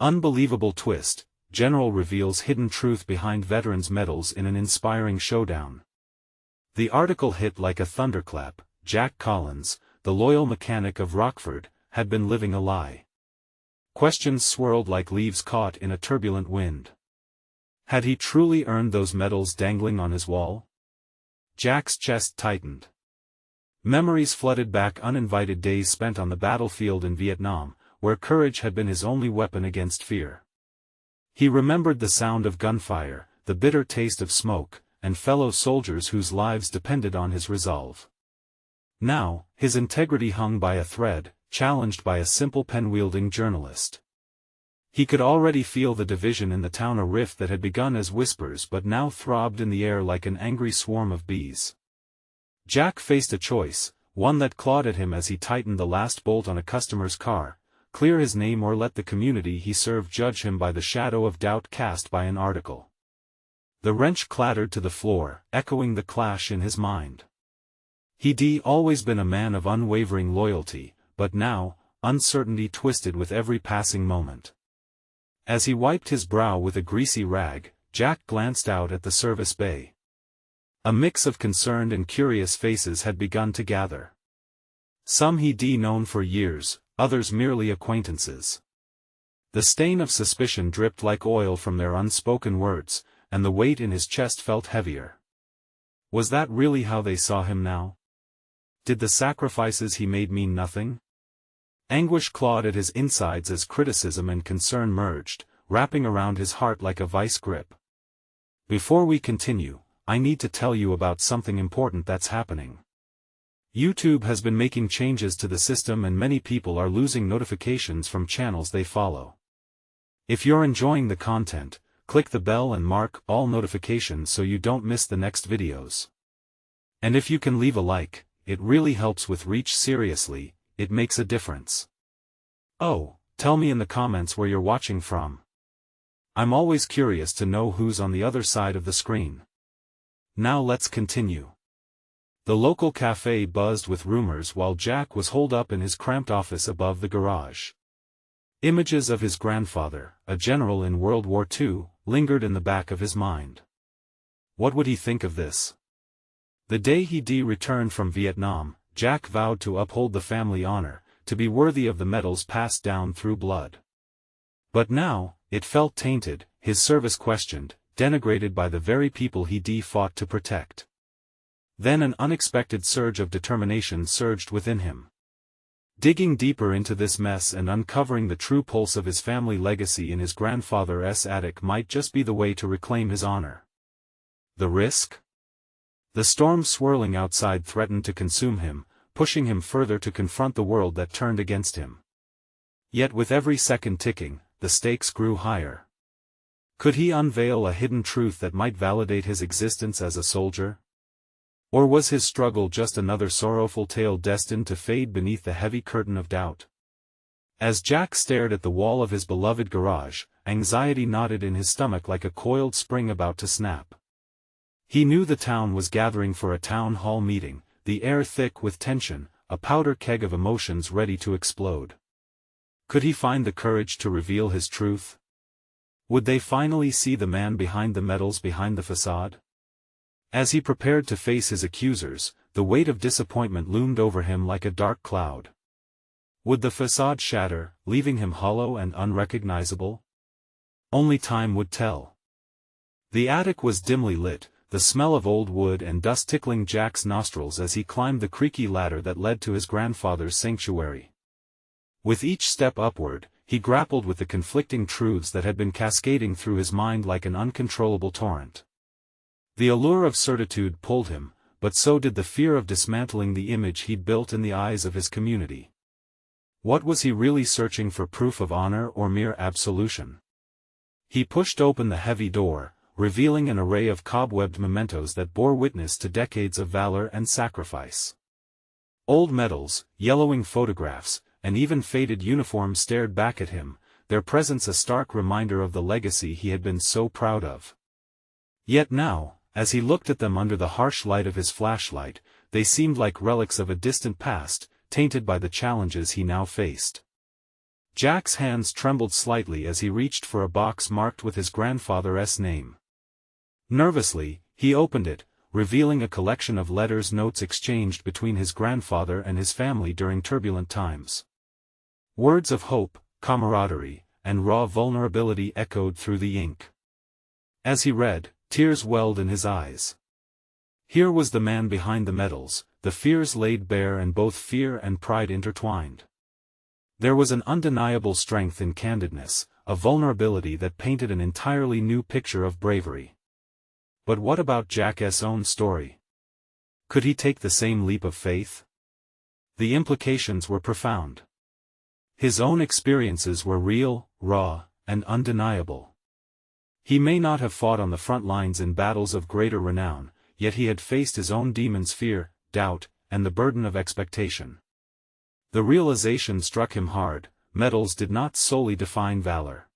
Unbelievable twist, General reveals hidden truth behind veterans' medals in an inspiring showdown. The article hit like a thunderclap. Jack Collins, the loyal mechanic of Rockford, had been living a lie. Questions swirled like leaves caught in a turbulent wind. Had he truly earned those medals dangling on his wall? Jack's chest tightened. Memories flooded back, uninvited days spent on the battlefield in Vietnam, where courage had been his only weapon against fear. He remembered the sound of gunfire, the bitter taste of smoke, and fellow soldiers whose lives depended on his resolve. Now, his integrity hung by a thread, challenged by a simple pen-wielding journalist. He could already feel the division in the town, a rift that had begun as whispers but now throbbed in the air like an angry swarm of bees. Jack faced a choice, one that clawed at him as he tightened the last bolt on a customer's car: clear his name or let the community he served judge him by the shadow of doubt cast by an article. The wrench clattered to the floor, echoing the clash in his mind. He'd always been a man of unwavering loyalty, but now, uncertainty twisted with every passing moment. As he wiped his brow with a greasy rag, Jack glanced out at the service bay. A mix of concerned and curious faces had begun to gather. Some he'd known for years, others merely acquaintances. The stain of suspicion dripped like oil from their unspoken words, and the weight in his chest felt heavier. Was that really how they saw him now? Did the sacrifices he made mean nothing? Anguish clawed at his insides as criticism and concern merged, wrapping around his heart like a vice grip. Before we continue, I need to tell you about something important that's happening. YouTube has been making changes to the system and many people are losing notifications from channels they follow. If you're enjoying the content, click the bell and mark all notifications so you don't miss the next videos. And if you can leave a like, it really helps with reach. Seriously, it makes a difference. Oh, tell me in the comments where you're watching from. I'm always curious to know who's on the other side of the screen. Now let's continue. The local cafe buzzed with rumors while Jack was holed up in his cramped office above the garage. Images of his grandfather, a general in World War II, lingered in the back of his mind. What would he think of this? The day he'd returned from Vietnam, Jack vowed to uphold the family honor, to be worthy of the medals passed down through blood. But now, it felt tainted, his service questioned, denigrated by the very people he'd fought to protect. Then an unexpected surge of determination surged within him. Digging deeper into this mess and uncovering the true pulse of his family legacy in his grandfather's attic might just be the way to reclaim his honor. The risk? The storm swirling outside threatened to consume him, pushing him further to confront the world that turned against him. Yet with every second ticking, the stakes grew higher. Could he unveil a hidden truth that might validate his existence as a soldier? Or was his struggle just another sorrowful tale destined to fade beneath the heavy curtain of doubt? As Jack stared at the wall of his beloved garage, anxiety knotted in his stomach like a coiled spring about to snap. He knew the town was gathering for a town hall meeting, the air thick with tension, a powder keg of emotions ready to explode. Could he find the courage to reveal his truth? Would they finally see the man behind the medals, behind the facade? As he prepared to face his accusers, the weight of disappointment loomed over him like a dark cloud. Would the facade shatter, leaving him hollow and unrecognizable? Only time would tell. The attic was dimly lit, the smell of old wood and dust tickling Jack's nostrils as he climbed the creaky ladder that led to his grandfather's sanctuary. With each step upward, he grappled with the conflicting truths that had been cascading through his mind like an uncontrollable torrent. The allure of certitude pulled him, but so did the fear of dismantling the image he'd built in the eyes of his community. What was he really searching for, proof of honor or mere absolution? He pushed open the heavy door, revealing an array of cobwebbed mementos that bore witness to decades of valor and sacrifice. Old medals, yellowing photographs, and even faded uniforms stared back at him, their presence a stark reminder of the legacy he had been so proud of. Yet now, as he looked at them under the harsh light of his flashlight, they seemed like relics of a distant past, tainted by the challenges he now faced. Jack's hands trembled slightly as he reached for a box marked with his grandfather's name. Nervously, he opened it, revealing a collection of letters, notes exchanged between his grandfather and his family during turbulent times. Words of hope, camaraderie, and raw vulnerability echoed through the ink. As he read, tears welled in his eyes. Here was the man behind the medals, the fears laid bare, and both fear and pride intertwined. There was an undeniable strength in candidness, a vulnerability that painted an entirely new picture of bravery. But what about Jack's own story? Could he take the same leap of faith? The implications were profound. His own experiences were real, raw, and undeniable. He may not have fought on the front lines in battles of greater renown, yet he had faced his own demons: fear, doubt, and the burden of expectation. The realization struck him hard: medals did not solely define valor.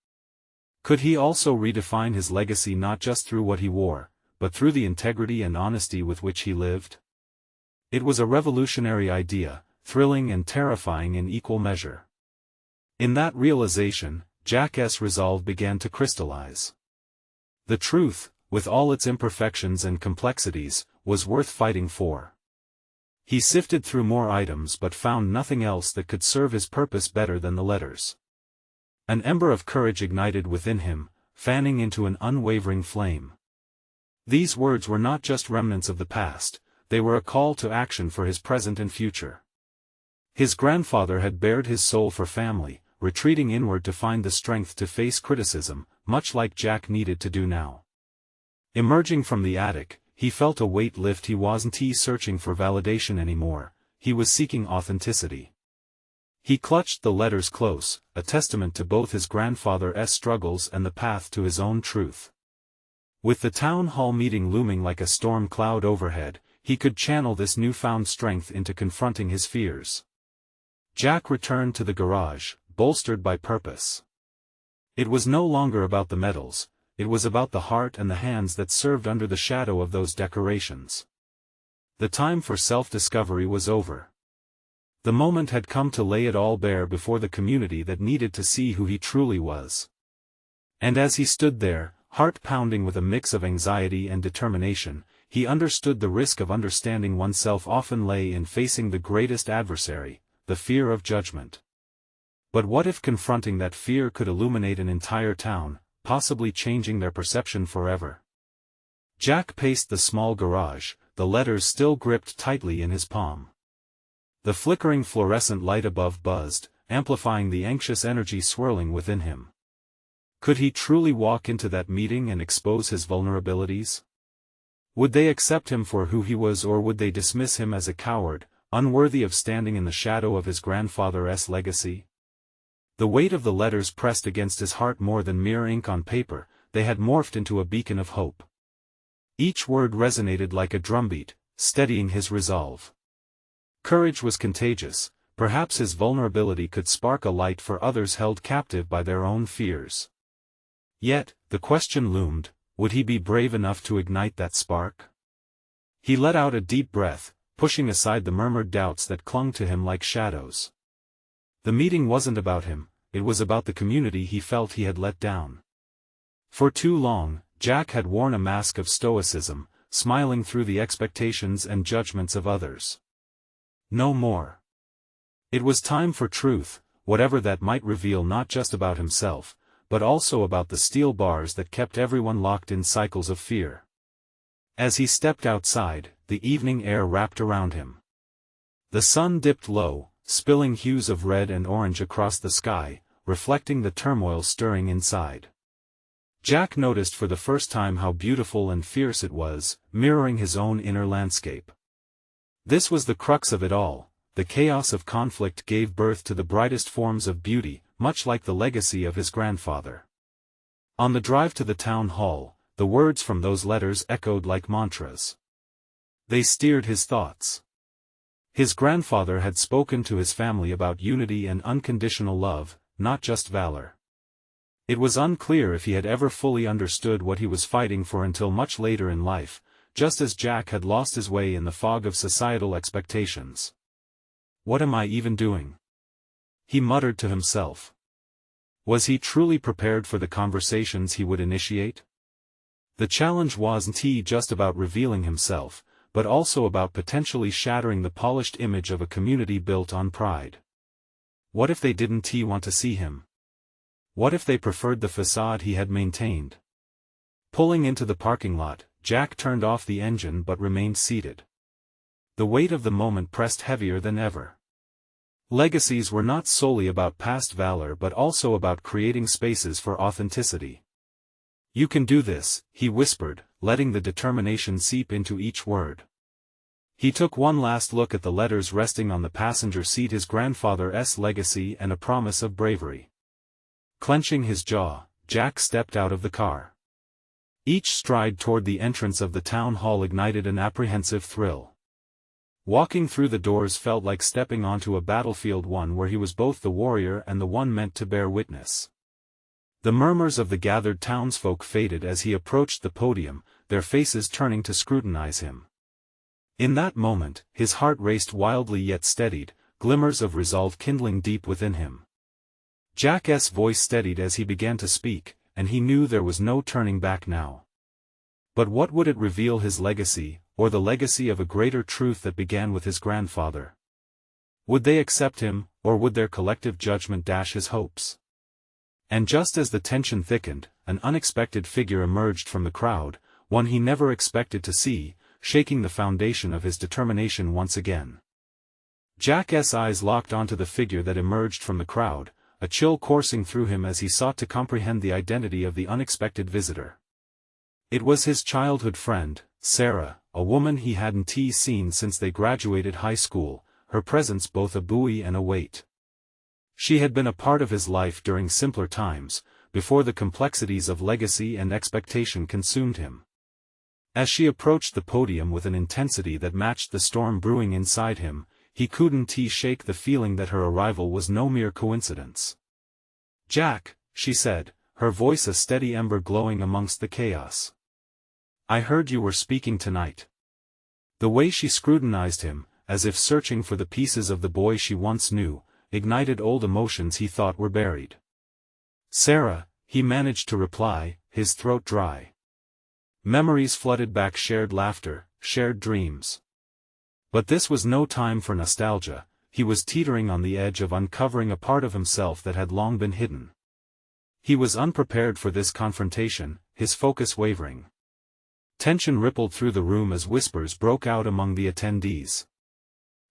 Could he also redefine his legacy, not just through what he wore, but through the integrity and honesty with which he lived? It was a revolutionary idea, thrilling and terrifying in equal measure. In that realization, Jack's resolve began to crystallize. The truth, with all its imperfections and complexities, was worth fighting for. He sifted through more items but found nothing else that could serve his purpose better than the letters. An ember of courage ignited within him, fanning into an unwavering flame. These words were not just remnants of the past, they were a call to action for his present and future. His grandfather had bared his soul for family, retreating inward to find the strength to face criticism, much like Jack needed to do now. Emerging from the attic, he felt a weight lift. He wasn't searching for validation anymore, he was seeking authenticity. He clutched the letters close, a testament to both his grandfather's struggles and the path to his own truth. With the town hall meeting looming like a storm cloud overhead, he could channel this newfound strength into confronting his fears. Jack returned to the garage, bolstered by purpose. It was no longer about the medals, it was about the heart and the hands that served under the shadow of those decorations. The time for self-discovery was over. The moment had come to lay it all bare before the community that needed to see who he truly was. And as he stood there, heart pounding with a mix of anxiety and determination, he understood the risk of understanding oneself often lay in facing the greatest adversary, the fear of judgment. But what if confronting that fear could illuminate an entire town, possibly changing their perception forever? Jack paced the small garage, the letters still gripped tightly in his palm. The flickering fluorescent light above buzzed, amplifying the anxious energy swirling within him. Could he truly walk into that meeting and expose his vulnerabilities? Would they accept him for who he was, or would they dismiss him as a coward, unworthy of standing in the shadow of his grandfather's legacy? The weight of the letters pressed against his heart more than mere ink on paper, they had morphed into a beacon of hope. Each word resonated like a drumbeat, steadying his resolve. Courage was contagious, perhaps his vulnerability could spark a light for others held captive by their own fears. Yet, the question loomed, would he be brave enough to ignite that spark? He let out a deep breath, pushing aside the murmured doubts that clung to him like shadows. The meeting wasn't about him, it was about the community he felt he had let down. For too long, Jack had worn a mask of stoicism, smiling through the expectations and judgments of others. No more. It was time for truth, whatever that might reveal, not just about himself, but also about the steel bars that kept everyone locked in cycles of fear. As he stepped outside, the evening air wrapped around him. The sun dipped low, spilling hues of red and orange across the sky, reflecting the turmoil stirring inside. Jack noticed for the first time how beautiful and fierce it was, mirroring his own inner landscape. This was the crux of it all: the chaos of conflict gave birth to the brightest forms of beauty, much like the legacy of his grandfather. On the drive to the town hall, the words from those letters echoed like mantras. They steered his thoughts. His grandfather had spoken to his family about unity and unconditional love, not just valor. It was unclear if he had ever fully understood what he was fighting for until much later in life, just as Jack had lost his way in the fog of societal expectations. "What am I even doing?" he muttered to himself. Was he truly prepared for the conversations he would initiate? The challenge wasn't just about revealing himself, but also about potentially shattering the polished image of a community built on pride. What if they didn't want to see him? What if they preferred the facade he had maintained? Pulling into the parking lot, Jack turned off the engine but remained seated. The weight of the moment pressed heavier than ever. Legacies were not solely about past valor but also about creating spaces for authenticity. "You can do this," he whispered, letting the determination seep into each word. He took one last look at the letters resting on the passenger seat, his grandfather's legacy and a promise of bravery. Clenching his jaw, Jack stepped out of the car. Each stride toward the entrance of the town hall ignited an apprehensive thrill. Walking through the doors felt like stepping onto a battlefield, one where he was both the warrior and the one meant to bear witness. The murmurs of the gathered townsfolk faded as he approached the podium, their faces turning to scrutinize him. In that moment, his heart raced wildly yet steadied, glimmers of resolve kindling deep within him. Jack's voice steadied as he began to speak, and he knew there was no turning back now. But what would it reveal, his legacy, or the legacy of a greater truth that began with his grandfather? Would they accept him, or would their collective judgment dash his hopes? And just as the tension thickened, an unexpected figure emerged from the crowd, one he never expected to see, shaking the foundation of his determination once again. Jack's eyes locked onto the figure that emerged from the crowd, a chill coursing through him as he sought to comprehend the identity of the unexpected visitor. It was his childhood friend, Sarah, a woman he hadn't seen since they graduated high school, her presence both a buoy and a weight. She had been a part of his life during simpler times, before the complexities of legacy and expectation consumed him. As she approached the podium with an intensity that matched the storm brewing inside him, he couldn't shake the feeling that her arrival was no mere coincidence. "Jack," she said, her voice a steady ember glowing amongst the chaos. "I heard you were speaking tonight." The way she scrutinized him, as if searching for the pieces of the boy she once knew, ignited old emotions he thought were buried. "Sarah," he managed to reply, his throat dry. Memories flooded back, shared laughter, shared dreams. But this was no time for nostalgia, he was teetering on the edge of uncovering a part of himself that had long been hidden. He was unprepared for this confrontation, his focus wavering. Tension rippled through the room as whispers broke out among the attendees.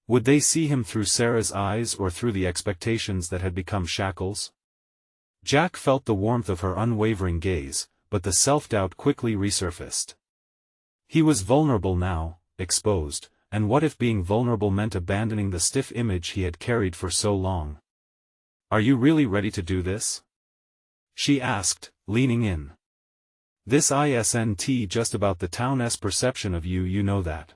Would they see him through Sarah's eyes or through the expectations that had become shackles? Jack felt the warmth of her unwavering gaze, but the self-doubt quickly resurfaced. He was vulnerable now, exposed, and what if being vulnerable meant abandoning the stiff image he had carried for so long? "Are you really ready to do this?" she asked, leaning in. "This isn't just about the town's perception of you, you know that."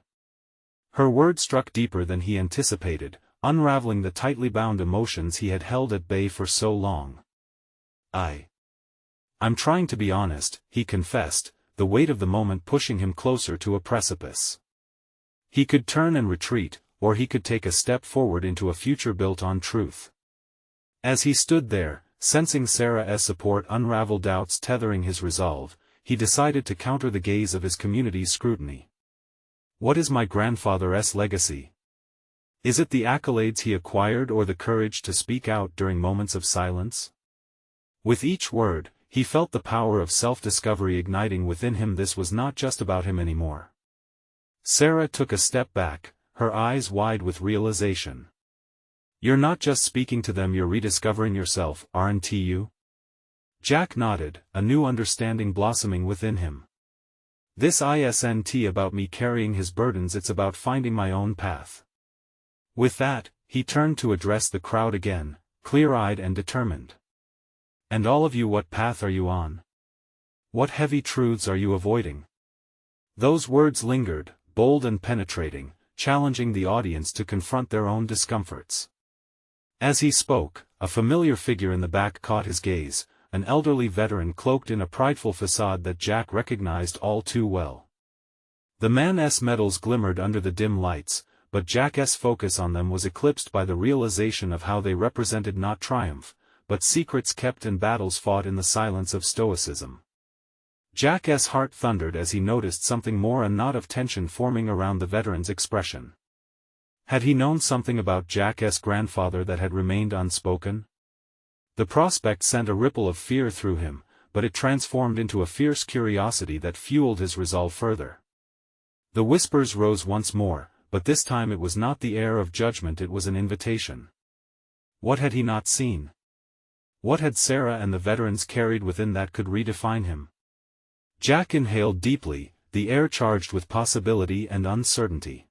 Her words struck deeper than he anticipated, unraveling the tightly bound emotions he had held at bay for so long. I'm trying to be honest," he confessed, the weight of the moment pushing him closer to a precipice. He could turn and retreat, or he could take a step forward into a future built on truth. As he stood there, sensing Sarah's support unravel doubts tethering his resolve, he decided to counter the gaze of his community's scrutiny. What is my grandfather's legacy? Is it the accolades he acquired or the courage to speak out during moments of silence? With each word, he felt the power of self-discovery igniting within him. This was not just about him anymore. Sarah took a step back, her eyes wide with realization. "You're not just speaking to them, you're rediscovering yourself, aren't you?" Jack nodded, a new understanding blossoming within him. "This isn't about me carrying his burdens, it's about finding my own path." With that, he turned to address the crowd again, clear-eyed and determined. "And all of you, what path are you on? What heavy truths are you avoiding?" Those words lingered, bold and penetrating, challenging the audience to confront their own discomforts. As he spoke, a familiar figure in the back caught his gaze, an elderly veteran cloaked in a prideful facade that Jack recognized all too well. The man's medals glimmered under the dim lights, but Jack's focus on them was eclipsed by the realization of how they represented not triumph, but secrets kept and battles fought in the silence of stoicism. Jack's heart thundered as he noticed something more, a knot of tension forming around the veteran's expression. Had he known something about Jack's grandfather that had remained unspoken? The prospect sent a ripple of fear through him, but it transformed into a fierce curiosity that fueled his resolve further. The whispers rose once more, but this time it was not the air of judgment, it was an invitation. What had he not seen? What had Sarah and the veterans carried within that could redefine him? Jack inhaled deeply, the air charged with possibility and uncertainty.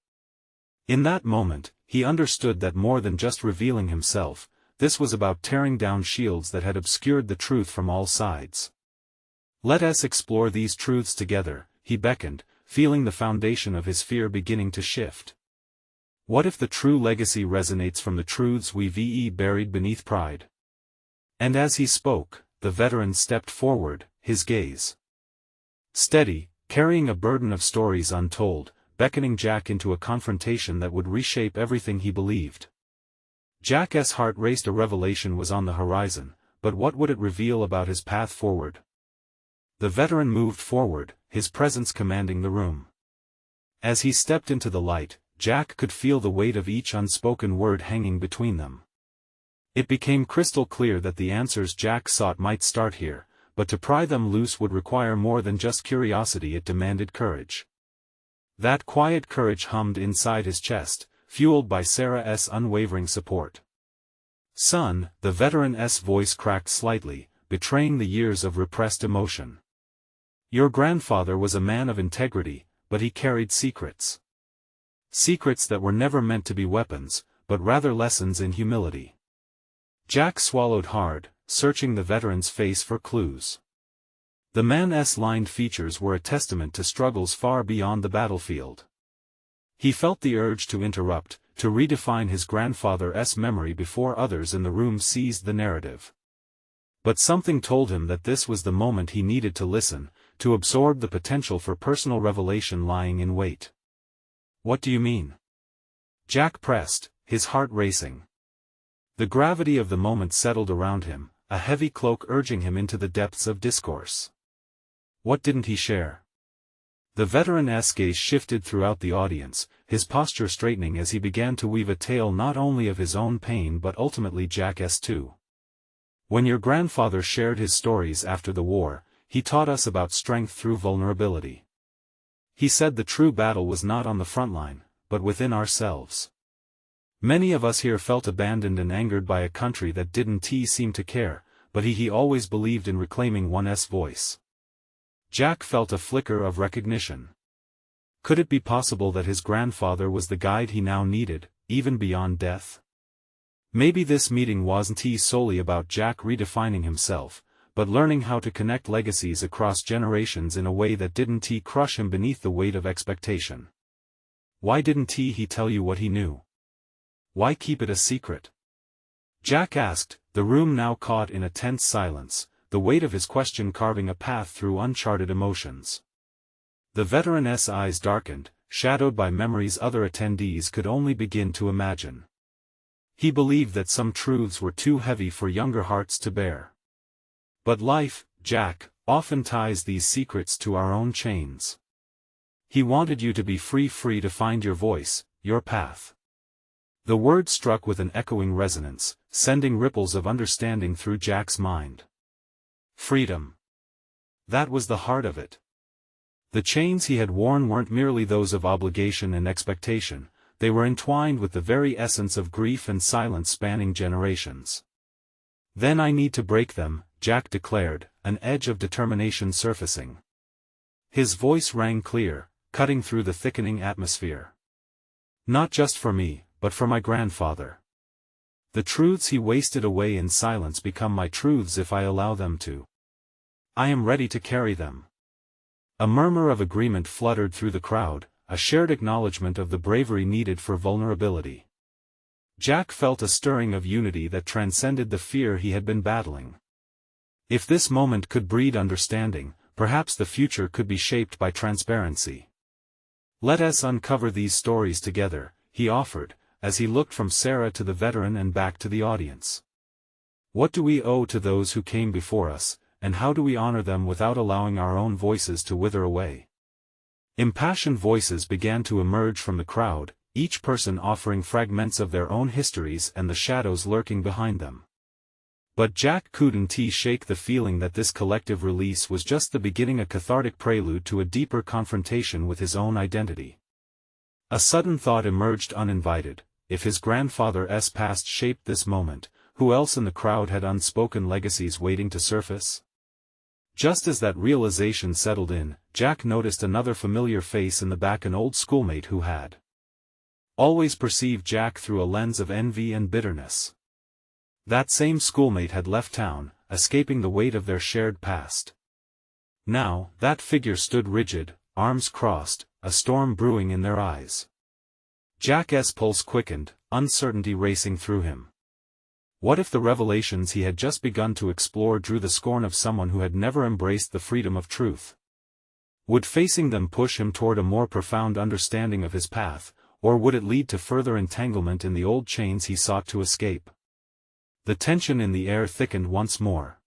In that moment, he understood that more than just revealing himself, this was about tearing down shields that had obscured the truth from all sides. Let us explore these truths together, he beckoned, feeling the foundation of his fear beginning to shift. What if the true legacy resonates from the truths we've buried beneath pride? And as he spoke, the veteran stepped forward, his gaze steady, carrying a burden of stories untold, beckoning Jack into a confrontation that would reshape everything he believed. Jack's heart raced. A revelation was on the horizon, but what would it reveal about his path forward? The veteran moved forward, his presence commanding the room. As he stepped into the light, Jack could feel the weight of each unspoken word hanging between them. It became crystal clear that the answers Jack sought might start here, but to pry them loose would require more than just curiosity. It demanded courage. That quiet courage hummed inside his chest, fueled by Sarah's unwavering support. "Son," the veteran's voice cracked slightly, betraying the years of repressed emotion. "Your grandfather was a man of integrity, but he carried secrets. Secrets that were never meant to be weapons, but rather lessons in humility." Jack swallowed hard, searching the veteran's face for clues. The man's lined features were a testament to struggles far beyond the battlefield. He felt the urge to interrupt, to redefine his grandfather's memory before others in the room seized the narrative. But something told him that this was the moment he needed to listen, to absorb the potential for personal revelation lying in wait. "What do you mean?" Jack pressed, his heart racing. The gravity of the moment settled around him, a heavy cloak urging him into the depths of discourse. What didn't he share? The veteran's gaze shifted throughout the audience, his posture straightening as he began to weave a tale not only of his own pain but ultimately Jack's too. "When your grandfather shared his stories after the war, he taught us about strength through vulnerability. He said the true battle was not on the front line, but within ourselves. Many of us here felt abandoned and angered by a country that didn't seem to care, but he always believed in reclaiming one's voice." Jack felt a flicker of recognition. Could it be possible that his grandfather was the guide he now needed, even beyond death? Maybe this meeting wasn't solely about Jack redefining himself, but learning how to connect legacies across generations in a way that didn't crush him beneath the weight of expectation. Why didn't he tell you what he knew? Why keep it a secret? Jack asked, the room now caught in a tense silence, the weight of his question carving a path through uncharted emotions. The veteran's eyes darkened, shadowed by memories other attendees could only begin to imagine. He believed that some truths were too heavy for younger hearts to bear. But life, Jack, often ties these secrets to our own chains. He wanted you to be free to find your voice, your path. The word struck with an echoing resonance, sending ripples of understanding through Jack's mind. Freedom. That was the heart of it. The chains he had worn weren't merely those of obligation and expectation, they were entwined with the very essence of grief and silence spanning generations. "Then I need to break them," Jack declared, an edge of determination surfacing. His voice rang clear, cutting through the thickening atmosphere. "Not just for me, but for my grandfather. The truths he wasted away in silence become my truths if I allow them to. I am ready to carry them." A murmur of agreement fluttered through the crowd, a shared acknowledgement of the bravery needed for vulnerability. Jack felt a stirring of unity that transcended the fear he had been battling. If this moment could breed understanding, perhaps the future could be shaped by transparency. "Let us uncover these stories together," he offered, as he looked from Sarah to the veteran and back to the audience. What do we owe to those who came before us, and how do we honor them without allowing our own voices to wither away? Impassioned voices began to emerge from the crowd, each person offering fragments of their own histories and the shadows lurking behind them. But Jack couldn't shake the feeling that this collective release was just the beginning, a cathartic prelude to a deeper confrontation with his own identity. A sudden thought emerged uninvited: if his grandfather's past shaped this moment, who else in the crowd had unspoken legacies waiting to surface? Just as that realization settled in, Jack noticed another familiar face in the back, an old schoolmate who had always perceived Jack through a lens of envy and bitterness. That same schoolmate had left town, escaping the weight of their shared past. Now, that figure stood rigid, arms crossed, a storm brewing in their eyes. Jack's pulse quickened, uncertainty racing through him. What if the revelations he had just begun to explore drew the scorn of someone who had never embraced the freedom of truth? Would facing them push him toward a more profound understanding of his path, or would it lead to further entanglement in the old chains he sought to escape? The tension in the air thickened once more.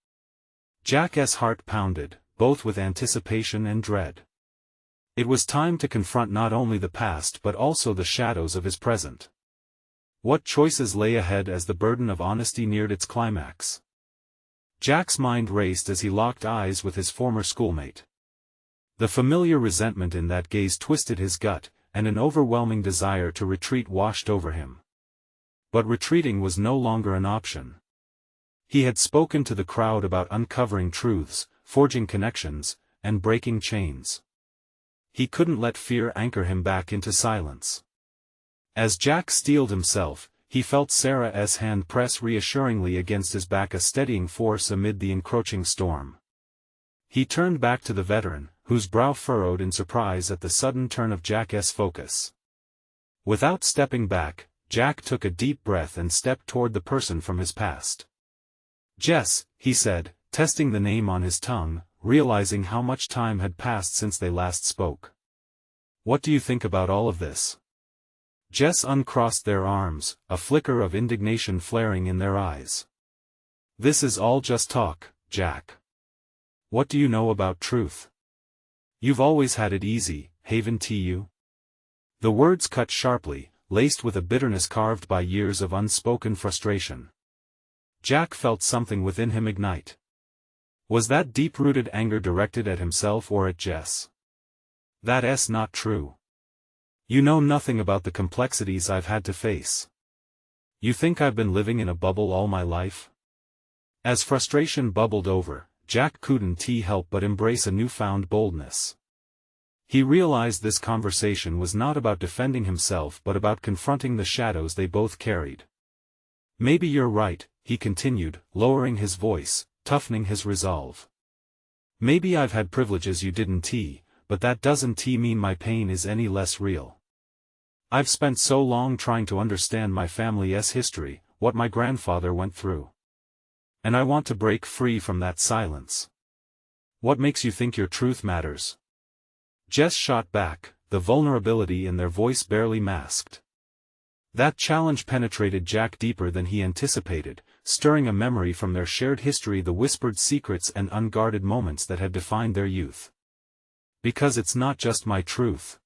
Jack's heart pounded, both with anticipation and dread. It was time to confront not only the past but also the shadows of his present. What choices lay ahead as the burden of honesty neared its climax? Jack's mind raced as he locked eyes with his former schoolmate. The familiar resentment in that gaze twisted his gut, and an overwhelming desire to retreat washed over him. But retreating was no longer an option. He had spoken to the crowd about uncovering truths, forging connections, and breaking chains. He couldn't let fear anchor him back into silence. As Jack steeled himself, he felt Sarah's hand press reassuringly against his back, a steadying force amid the encroaching storm. He turned back to the veteran, whose brow furrowed in surprise at the sudden turn of Jack's focus. Without stepping back, Jack took a deep breath and stepped toward the person from his past. "Jess," he said, testing the name on his tongue, realizing how much time had passed since they last spoke. "What do you think about all of this?" Jess uncrossed their arms, a flicker of indignation flaring in their eyes. "This is all just talk, Jack. What do you know about truth? You've always had it easy, haven't you?" The words cut sharply, laced with a bitterness carved by years of unspoken frustration. Jack felt something within him ignite. Was that deep-rooted anger directed at himself or at Jess? "That's not true. You know nothing about the complexities I've had to face. You think I've been living in a bubble all my life?" As frustration bubbled over, Jack couldn't help but embrace a newfound boldness. He realized this conversation was not about defending himself but about confronting the shadows they both carried. "Maybe you're right," he continued, lowering his voice, toughening his resolve. "Maybe I've had privileges you didn't, but that doesn't mean my pain is any less real. I've spent so long trying to understand my family's history, what my grandfather went through. And I want to break free from that silence. What makes you think your truth matters?" Jess shot back, the vulnerability in their voice barely masked. That challenge penetrated Jack deeper than he anticipated, stirring a memory from their shared history, the whispered secrets and unguarded moments that had defined their youth. "Because it's not just my truth."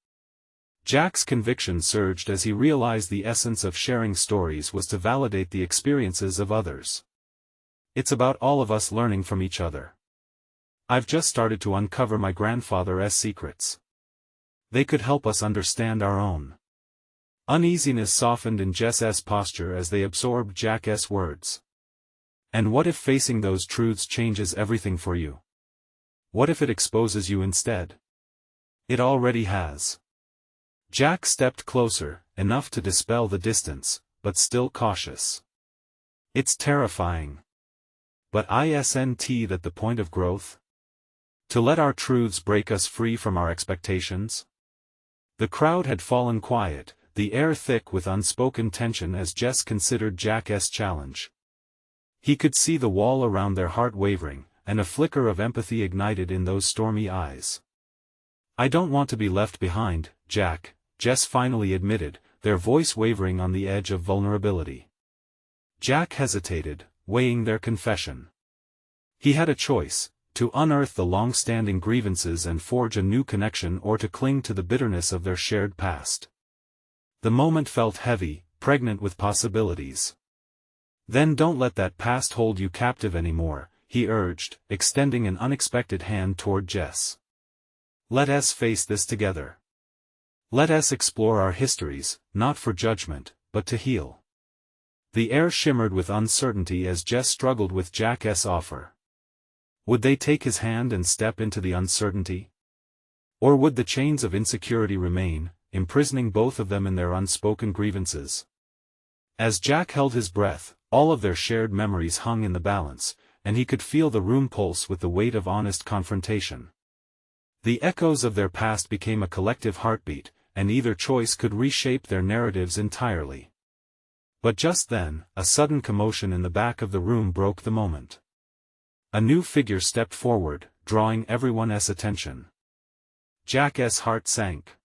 Jack's conviction surged as he realized the essence of sharing stories was to validate the experiences of others. It's about all of us learning from each other. I've just started to uncover my grandfather's secrets. They could help us understand our own. Uneasiness softened in Jess's posture as they absorbed Jack's words. "And what if facing those truths changes everything for you? What if it exposes you instead?" "It already has." Jack stepped closer, enough to dispel the distance, but still cautious. "It's terrifying. But isn't that the point of growth? To let our truths break us free from our expectations?" The crowd had fallen quiet, the air thick with unspoken tension as Jess considered Jack's challenge. He could see the wall around their heart wavering, and a flicker of empathy ignited in those stormy eyes. "I don't want to be left behind, Jack," Jess finally admitted, their voice wavering on the edge of vulnerability. Jack hesitated, weighing their confession. He had a choice: to unearth the long-standing grievances and forge a new connection, or to cling to the bitterness of their shared past. The moment felt heavy, pregnant with possibilities. "Then don't let that past hold you captive anymore," he urged, extending an unexpected hand toward Jess. "Let us face this together. Let us explore our histories, not for judgment, but to heal." The air shimmered with uncertainty as Jess struggled with Jack's offer. Would they take his hand and step into the uncertainty? Or would the chains of insecurity remain, imprisoning both of them in their unspoken grievances? As Jack held his breath, all of their shared memories hung in the balance, and he could feel the room pulse with the weight of honest confrontation. The echoes of their past became a collective heartbeat, and either choice could reshape their narratives entirely. But just then, a sudden commotion in the back of the room broke the moment. A new figure stepped forward, drawing everyone's attention. Jack's heart sank.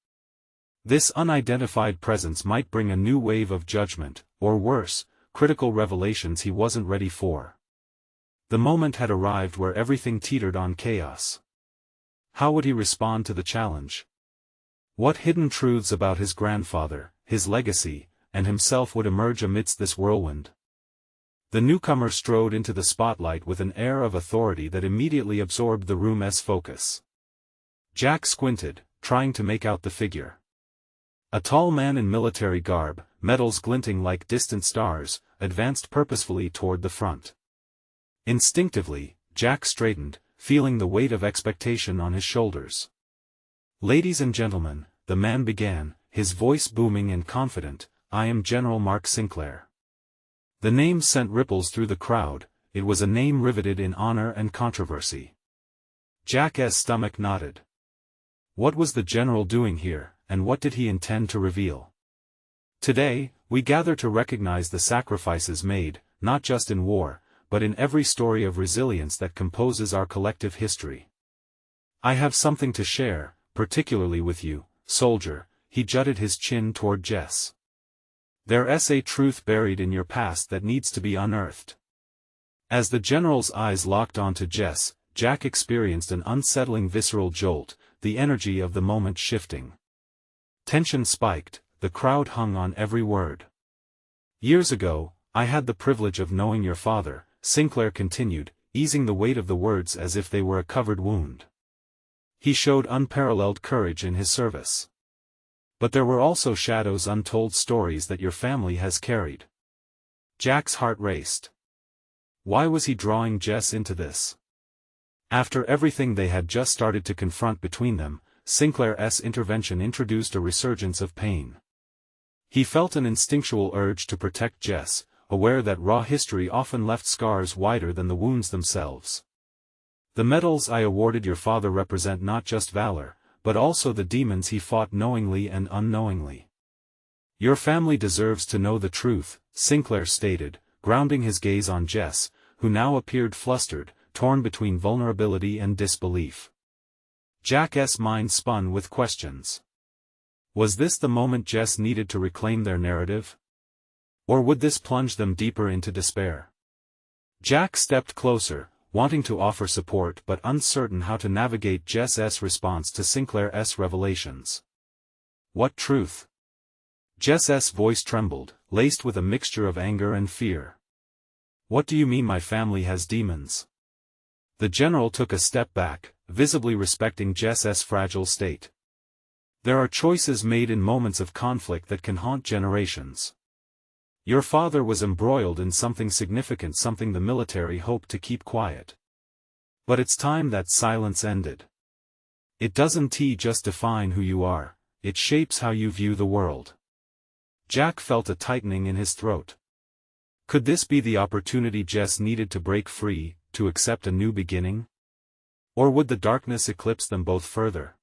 This unidentified presence might bring a new wave of judgment, or worse, critical revelations he wasn't ready for. The moment had arrived where everything teetered on chaos. How would he respond to the challenge? What hidden truths about his grandfather, his legacy, and himself would emerge amidst this whirlwind? The newcomer strode into the spotlight with an air of authority that immediately absorbed the room's focus. Jack squinted, trying to make out the figure. A tall man in military garb, medals glinting like distant stars, advanced purposefully toward the front. Instinctively, Jack straightened, feeling the weight of expectation on his shoulders. "Ladies and gentlemen," the man began, his voice booming and confident, "I am General Mark Sinclair." The name sent ripples through the crowd. It was a name riveted in honor and controversy. Jack's stomach knotted. What was the general doing here, and what did he intend to reveal? "Today, we gather to recognize the sacrifices made, not just in war, but in every story of resilience that composes our collective history. I have something to share, particularly with you, soldier." He jutted his chin toward Jess. "There's a truth buried in your past that needs to be unearthed." As the general's eyes locked onto Jess, Jack experienced an unsettling visceral jolt, the energy of the moment shifting. Tension spiked, the crowd hung on every word. "Years ago, I had the privilege of knowing your father," Sinclair continued, easing the weight of the words as if they were a covered wound. "He showed unparalleled courage in his service. But there were also shadows, untold stories that your family has carried." Jack's heart raced. Why was he drawing Jess into this? After everything they had just started to confront between them, Sinclair's intervention introduced a resurgence of pain. He felt an instinctual urge to protect Jess, aware that raw history often left scars wider than the wounds themselves. "The medals I awarded your father represent not just valor, but also the demons he fought knowingly and unknowingly. Your family deserves to know the truth," Sinclair stated, grounding his gaze on Jess, who now appeared flustered, torn between vulnerability and disbelief. Jack's mind spun with questions. Was this the moment Jess needed to reclaim their narrative? Or would this plunge them deeper into despair? Jack stepped closer, wanting to offer support but uncertain how to navigate Jess's response to Sinclair's revelations. "What truth?" Jess's voice trembled, laced with a mixture of anger and fear. "What do you mean my family has demons?" The general took a step back, visibly respecting Jess's fragile state. "There are choices made in moments of conflict that can haunt generations. Your father was embroiled in something significant, something the military hoped to keep quiet. But it's time that silence ended. It doesn't just define who you are, it shapes how you view the world." Jack felt a tightening in his throat. Could this be the opportunity Jess needed to break free, to accept a new beginning? Or would the darkness eclipse them both further?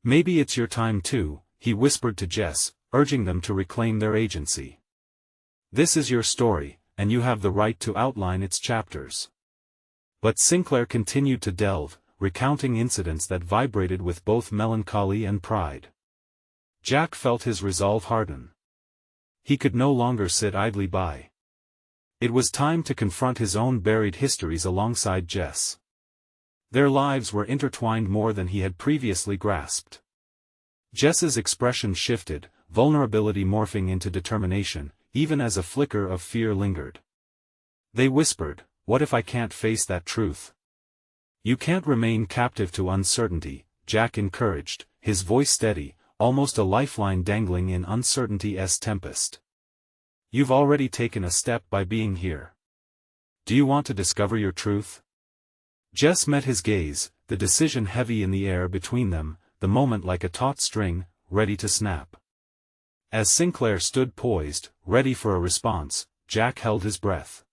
"Maybe it's your time too," he whispered to Jess, urging them to reclaim their agency. "This is your story, and you have the right to outline its chapters." But Sinclair continued to delve, recounting incidents that vibrated with both melancholy and pride. Jack felt his resolve harden. He could no longer sit idly by. It was time to confront his own buried histories alongside Jess. Their lives were intertwined more than he had previously grasped. Jess's expression shifted, vulnerability morphing into determination, even as a flicker of fear lingered. They whispered, "What if I can't face that truth?" "You can't remain captive to uncertainty," Jack encouraged, his voice steady, almost a lifeline dangling in uncertainty's tempest. "You've already taken a step by being here. Do you want to discover your truth?" Jess met his gaze, the decision heavy in the air between them, the moment like a taut string, ready to snap. As Sinclair stood poised, ready for a response, Jack held his breath.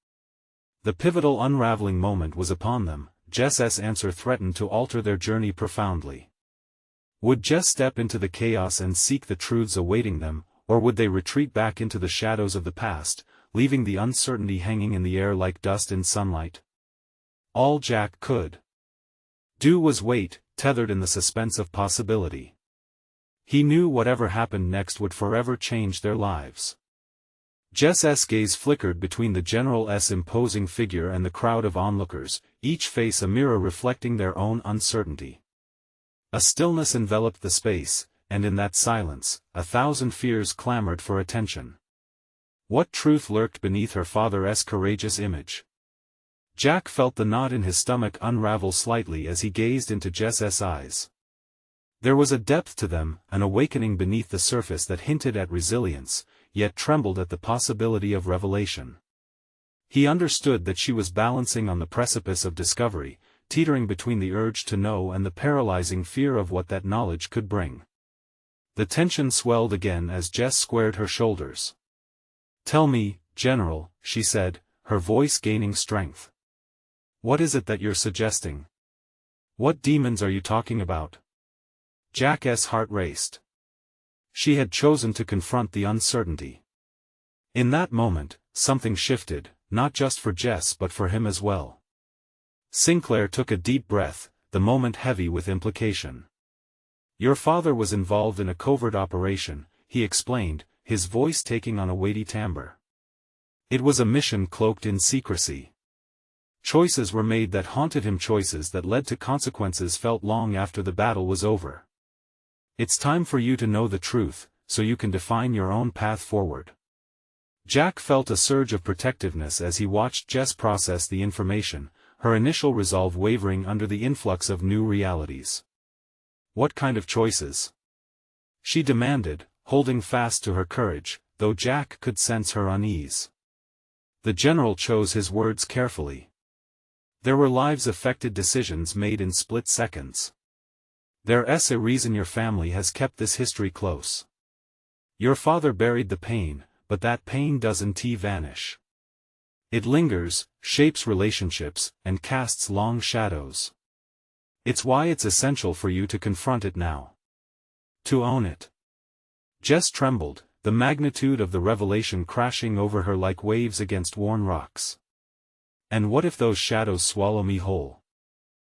The pivotal unraveling moment was upon them. Jess's answer threatened to alter their journey profoundly. Would Jess step into the chaos and seek the truths awaiting them, or would they retreat back into the shadows of the past, leaving the uncertainty hanging in the air like dust in sunlight? All Jack could do was wait, tethered in the suspense of possibility. He knew whatever happened next would forever change their lives. Jess's gaze flickered between the general's imposing figure and the crowd of onlookers, each face a mirror reflecting their own uncertainty. A stillness enveloped the space, and in that silence, 1,000 fears clamored for attention. What truth lurked beneath her father's courageous image? Jack felt the knot in his stomach unravel slightly as he gazed into Jess's eyes. There was a depth to them, an awakening beneath the surface that hinted at resilience, yet trembled at the possibility of revelation. He understood that she was balancing on the precipice of discovery, teetering between the urge to know and the paralyzing fear of what that knowledge could bring. The tension swelled again as Jess squared her shoulders. "Tell me, General," she said, her voice gaining strength. "What is it that you're suggesting? What demons are you talking about?" Jack's heart raced. She had chosen to confront the uncertainty. In that moment, something shifted, not just for Jess but for him as well. Sinclair took a deep breath, the moment heavy with implication. "Your father was involved in a covert operation," he explained, his voice taking on a weighty timbre. "It was a mission cloaked in secrecy. Choices were made that haunted him, choices that led to consequences felt long after the battle was over. It's time for you to know the truth, so you can define your own path forward." Jack felt a surge of protectiveness as he watched Jess process the information, her initial resolve wavering under the influx of new realities. "What kind of choices?" she demanded, holding fast to her courage, though Jack could sense her unease. The general chose his words carefully. "There were lives-affected decisions made in split seconds. There's a reason your family has kept this history close. Your father buried the pain, but that pain doesn't vanish. It lingers, shapes relationships, and casts long shadows. It's why it's essential for you to confront it now. To own it." Jess trembled, the magnitude of the revelation crashing over her like waves against worn rocks. "And what if those shadows swallow me whole?"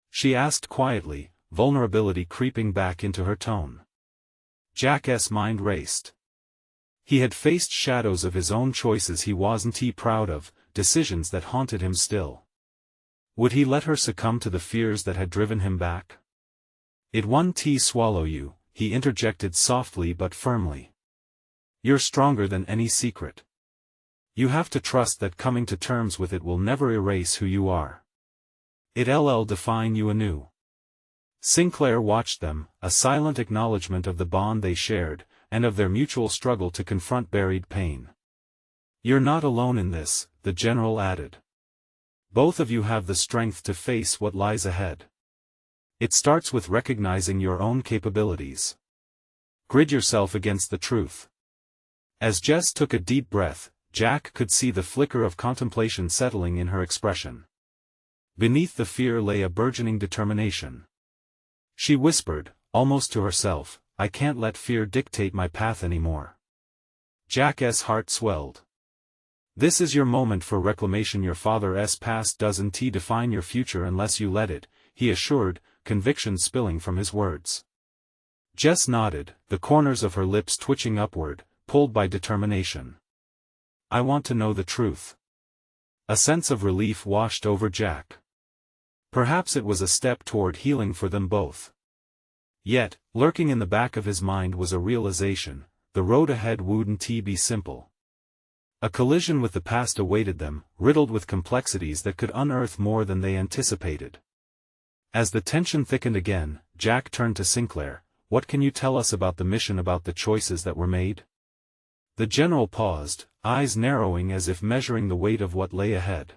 she asked quietly, vulnerability creeping back into her tone. Jack's mind raced. He had faced shadows of his own choices he wasn't proud of, decisions that haunted him still. Would he let her succumb to the fears that had driven him back? "It won't swallow you," he interjected softly but firmly. "You're stronger than any secret. You have to trust that coming to terms with it will never erase who you are. It'll define you anew." Sinclair watched them, a silent acknowledgement of the bond they shared, and of their mutual struggle to confront buried pain. "You're not alone in this," the general added. "Both of you have the strength to face what lies ahead. It starts with recognizing your own capabilities. Grid yourself against the truth." As Jess took a deep breath, Jack could see the flicker of contemplation settling in her expression. Beneath the fear lay a burgeoning determination. She whispered, almost to herself, "I can't let fear dictate my path anymore." Jack's heart swelled. "This is your moment for reclamation. Your father's past doesn't define your future unless you let it," he assured, conviction spilling from his words. Jess nodded, the corners of her lips twitching upward, pulled by determination. "I want to know the truth." A sense of relief washed over Jack. Perhaps it was a step toward healing for them both. Yet, lurking in the back of his mind was a realization: the road ahead wouldn't be simple. A collision with the past awaited them, riddled with complexities that could unearth more than they anticipated. As the tension thickened again, Jack turned to Sinclair. "What can you tell us about the mission, about the choices that were made?" The general paused, eyes narrowing as if measuring the weight of what lay ahead.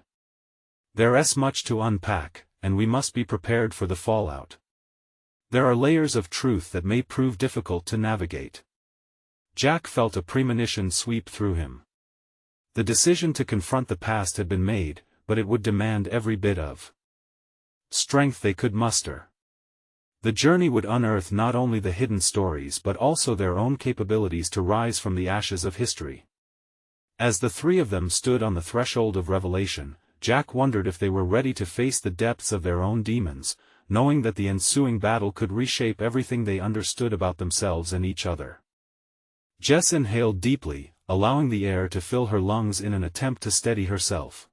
"There's much to unpack, and we must be prepared for the fallout. There are layers of truth that may prove difficult to navigate." Jack felt a premonition sweep through him. The decision to confront the past had been made, but it would demand every bit of strength they could muster. The journey would unearth not only the hidden stories but also their own capabilities to rise from the ashes of history. As the three of them stood on the threshold of revelation, Jack wondered if they were ready to face the depths of their own demons, knowing that the ensuing battle could reshape everything they understood about themselves and each other. Jess inhaled deeply, allowing the air to fill her lungs in an attempt to steady herself.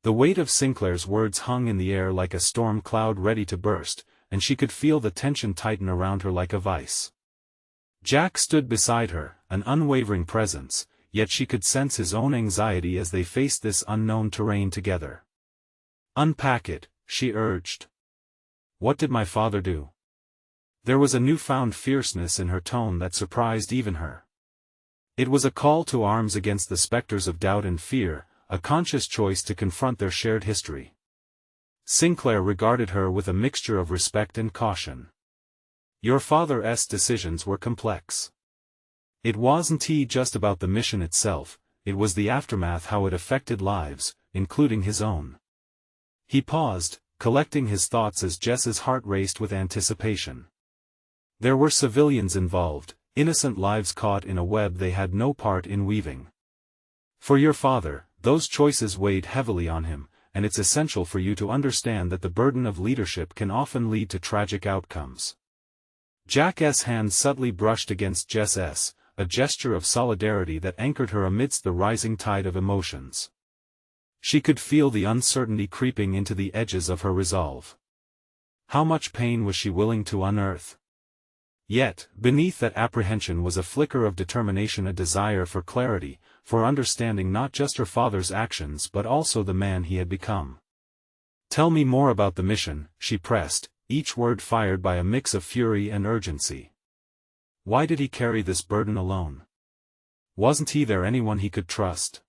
The weight of Sinclair's words hung in the air like a storm cloud ready to burst, and she could feel the tension tighten around her like a vice. Jack stood beside her, an unwavering presence, yet she could sense his own anxiety as they faced this unknown terrain together. "Unpack it," she urged. "What did my father do?" There was a newfound fierceness in her tone that surprised even her. It was a call to arms against the specters of doubt and fear, a conscious choice to confront their shared history. Sinclair regarded her with a mixture of respect and caution. "Your father's decisions were complex. It wasn't just about the mission itself, it was the aftermath, how it affected lives, including his own." He paused, collecting his thoughts as Jess's heart raced with anticipation. There were civilians involved, innocent lives caught in a web they had no part in weaving. For your father, those choices weighed heavily on him, and it's essential for you to understand that the burden of leadership can often lead to tragic outcomes. Jack's hand subtly brushed against Jess's, a gesture of solidarity that anchored her amidst the rising tide of emotions. She could feel the uncertainty creeping into the edges of her resolve. How much pain was she willing to unearth? Yet, beneath that apprehension was a flicker of determination, a desire for clarity, for understanding not just her father's actions but also the man he had become. "Tell me more about the mission," she pressed, each word fired by a mix of fury and urgency. Why did he carry this burden alone? Wasn't there anyone he could trust?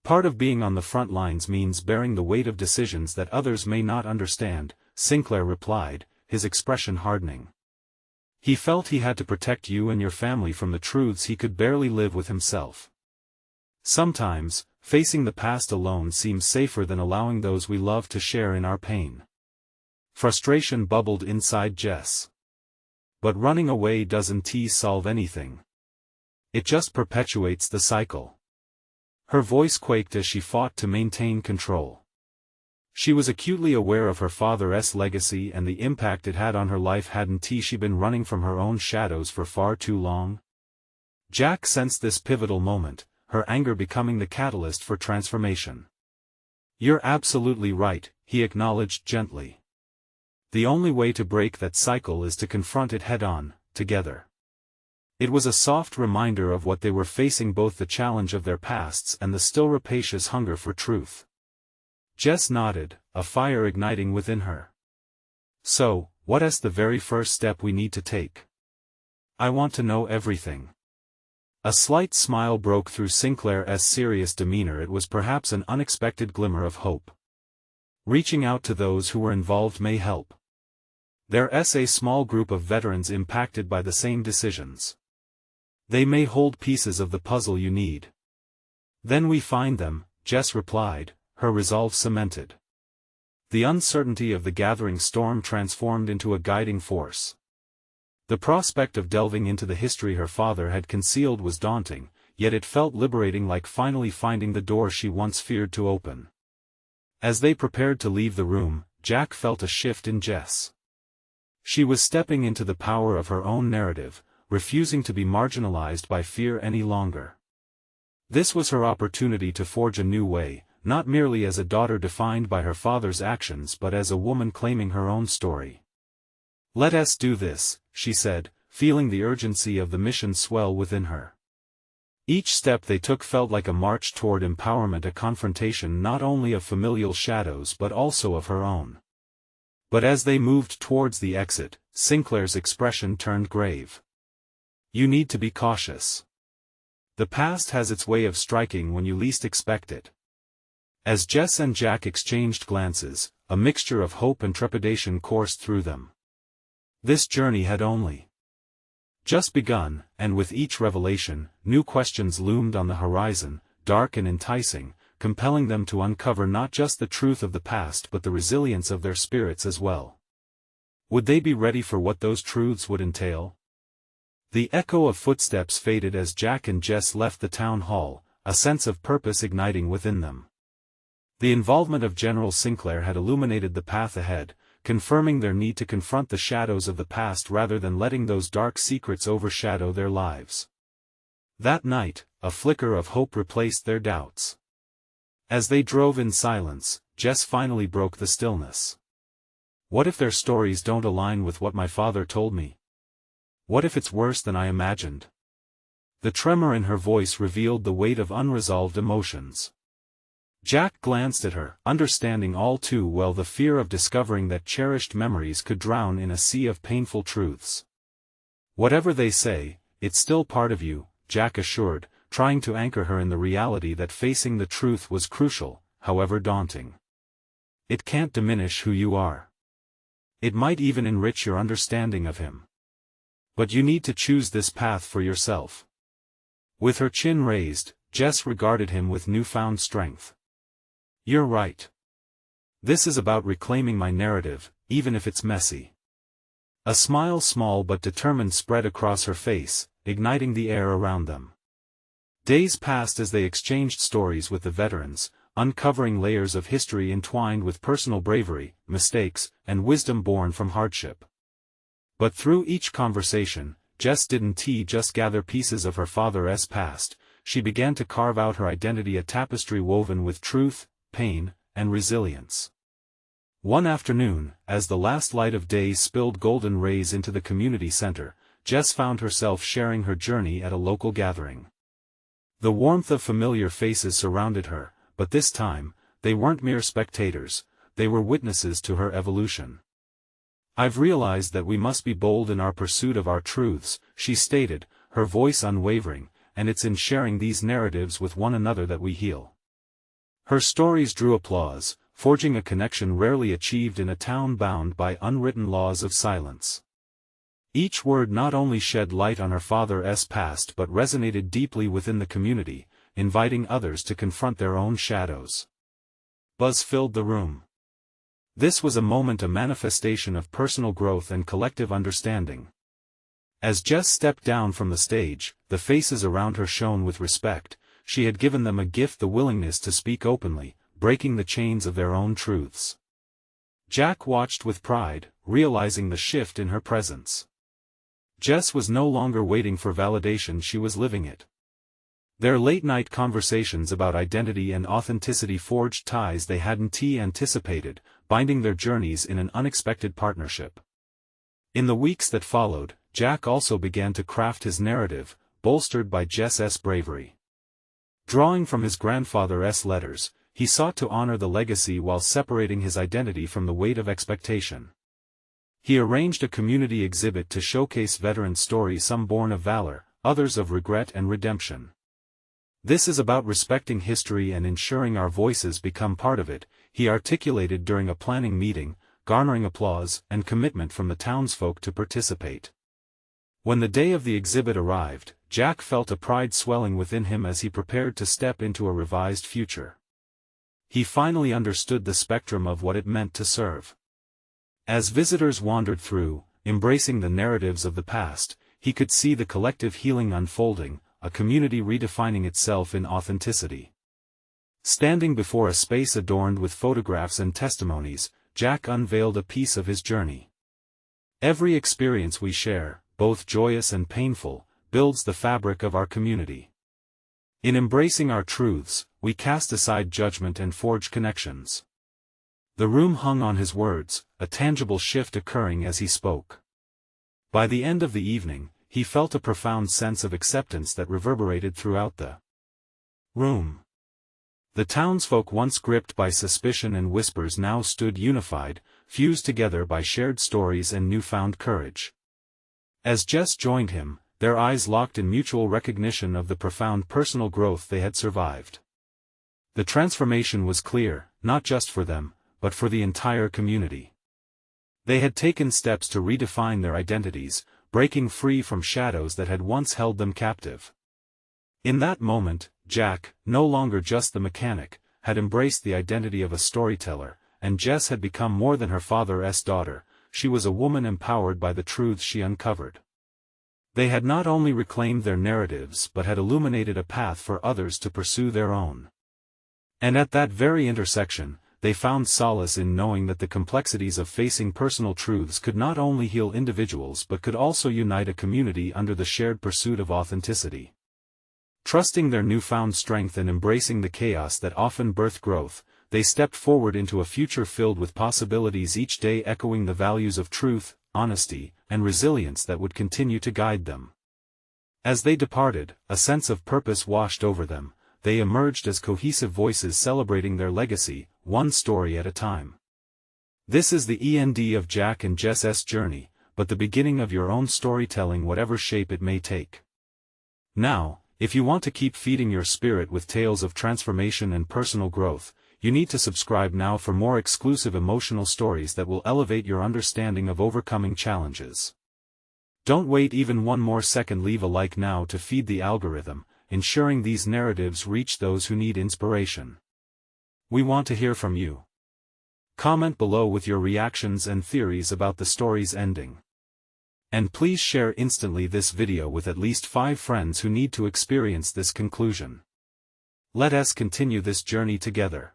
"Part of being on the front lines means bearing the weight of decisions that others may not understand," Sinclair replied, his expression hardening. He felt he had to protect you and your family from the truths he could barely live with himself. Sometimes, facing the past alone seems safer than allowing those we love to share in our pain. Frustration bubbled inside Jess. But running away doesn't solve anything. It just perpetuates the cycle. Her voice quaked as she fought to maintain control. She was acutely aware of her father's legacy and the impact it had on her life. Hadn't she been running from her own shadows for far too long? Jack sensed this pivotal moment, her anger becoming the catalyst for transformation. "You're absolutely right," he acknowledged gently. "The only way to break that cycle is to confront it head-on, together." It was a soft reminder of what they were facing, both the challenge of their pasts and the still rapacious hunger for truth. Jess nodded, a fire igniting within her. "So, what's the very first step we need to take?" "I want to know everything." A slight smile broke through Sinclair's serious demeanor. It was perhaps an unexpected glimmer of hope. "Reaching out to those who were involved may help. There's a small group of veterans impacted by the same decisions. They may hold pieces of the puzzle you need." "Then we find them," Jess replied, her resolve cemented. The uncertainty of the gathering storm transformed into a guiding force. The prospect of delving into the history her father had concealed was daunting, yet it felt liberating, like finally finding the door she once feared to open. As they prepared to leave the room, Jack felt a shift in Jess. She was stepping into the power of her own narrative, refusing to be marginalized by fear any longer. This was her opportunity to forge a new way, not merely as a daughter defined by her father's actions but as a woman claiming her own story. "Let us do this," she said, feeling the urgency of the mission swell within her. Each step they took felt like a march toward empowerment, a confrontation not only of familial shadows but also of her own. But as they moved towards the exit, Sinclair's expression turned grave. "You need to be cautious. The past has its way of striking when you least expect it." As Jess and Jack exchanged glances, a mixture of hope and trepidation coursed through them. This journey had only just begun, and with each revelation, new questions loomed on the horizon, dark and enticing, compelling them to uncover not just the truth of the past but the resilience of their spirits as well. Would they be ready for what those truths would entail? The echo of footsteps faded as Jack and Jess left the town hall, a sense of purpose igniting within them. The involvement of General Sinclair had illuminated the path ahead, confirming their need to confront the shadows of the past rather than letting those dark secrets overshadow their lives. That night, a flicker of hope replaced their doubts. As they drove in silence, Jess finally broke the stillness. "What if their stories don't align with what my father told me? What if it's worse than I imagined?" The tremor in her voice revealed the weight of unresolved emotions. Jack glanced at her, understanding all too well the fear of discovering that cherished memories could drown in a sea of painful truths. "Whatever they say, it's still part of you," Jack assured, trying to anchor her in the reality that facing the truth was crucial, however daunting. "It can't diminish who you are. It might even enrich your understanding of him. But you need to choose this path for yourself." With her chin raised, Jess regarded him with newfound strength. "You're right. This is about reclaiming my narrative, even if it's messy." A smile, small but determined, spread across her face, igniting the air around them. Days passed as they exchanged stories with the veterans, uncovering layers of history entwined with personal bravery, mistakes, and wisdom born from hardship. But through each conversation, Jess didn't just gather pieces of her father's past, she began to carve out her identity, a tapestry woven with truth, pain, and resilience. One afternoon, as the last light of day spilled golden rays into the community center, Jess found herself sharing her journey at a local gathering. The warmth of familiar faces surrounded her, but this time, they weren't mere spectators, they were witnesses to her evolution. "I've realized that we must be bold in our pursuit of our truths," she stated, her voice unwavering, "and it's in sharing these narratives with one another that we heal." Her stories drew applause, forging a connection rarely achieved in a town bound by unwritten laws of silence. Each word not only shed light on her father's past but resonated deeply within the community, inviting others to confront their own shadows. Buzz filled the room. This was a moment, a manifestation of personal growth and collective understanding. As Jess stepped down from the stage, the faces around her shone with respect. She had given them a gift, the willingness to speak openly, breaking the chains of their own truths. Jack watched with pride, realizing the shift in her presence. Jess was no longer waiting for validation, she was living it. Their late-night conversations about identity and authenticity forged ties they hadn't anticipated, binding their journeys in an unexpected partnership. In the weeks that followed, Jack also began to craft his narrative, bolstered by Jess's bravery. Drawing from his grandfather's letters, he sought to honor the legacy while separating his identity from the weight of expectation. He arranged a community exhibit to showcase veteran stories, some born of valor, others of regret and redemption. "This is about respecting history and ensuring our voices become part of it," he articulated during a planning meeting, garnering applause and commitment from the townsfolk to participate. When the day of the exhibit arrived, Jack felt a pride swelling within him as he prepared to step into a revised future. He finally understood the spectrum of what it meant to serve. As visitors wandered through, embracing the narratives of the past, he could see the collective healing unfolding, a community redefining itself in authenticity. Standing before a space adorned with photographs and testimonies, Jack unveiled a piece of his journey. "Every experience we share, both joyous and painful, builds the fabric of our community. In embracing our truths, we cast aside judgment and forge connections. The room hung on his words, a tangible shift occurring as he spoke. By the end of the evening, he felt a profound sense of acceptance that reverberated throughout the room. The townsfolk once gripped by suspicion and whispers now stood unified, fused together by shared stories and newfound courage. As Jess joined him, their eyes locked in mutual recognition of the profound personal growth they had survived. The transformation was clear, not just for them, but for the entire community. They had taken steps to redefine their identities, breaking free from shadows that had once held them captive. In that moment, Jack, no longer just the mechanic, had embraced the identity of a storyteller, and Jess had become more than her father's daughter. She was a woman empowered by the truths she uncovered. They had not only reclaimed their narratives but had illuminated a path for others to pursue their own. And at that very intersection, they found solace in knowing that the complexities of facing personal truths could not only heal individuals but could also unite a community under the shared pursuit of authenticity. Trusting their newfound strength and embracing the chaos that often birthed growth, they stepped forward into a future filled with possibilities, each day echoing the values of truth, honesty, and resilience that would continue to guide them. As they departed, a sense of purpose washed over them. They emerged as cohesive voices celebrating their legacy, one story at a time. This is the end of Jack and Jess's journey, but the beginning of your own storytelling, whatever shape it may take. Now, if you want to keep feeding your spirit with tales of transformation and personal growth, you need to subscribe now for more exclusive emotional stories that will elevate your understanding of overcoming challenges. Don't wait even one more second. Leave a like now to feed the algorithm, ensuring these narratives reach those who need inspiration. We want to hear from you. Comment below with your reactions and theories about the story's ending. And please share instantly this video with at least 5 friends who need to experience this conclusion. Let us continue this journey together.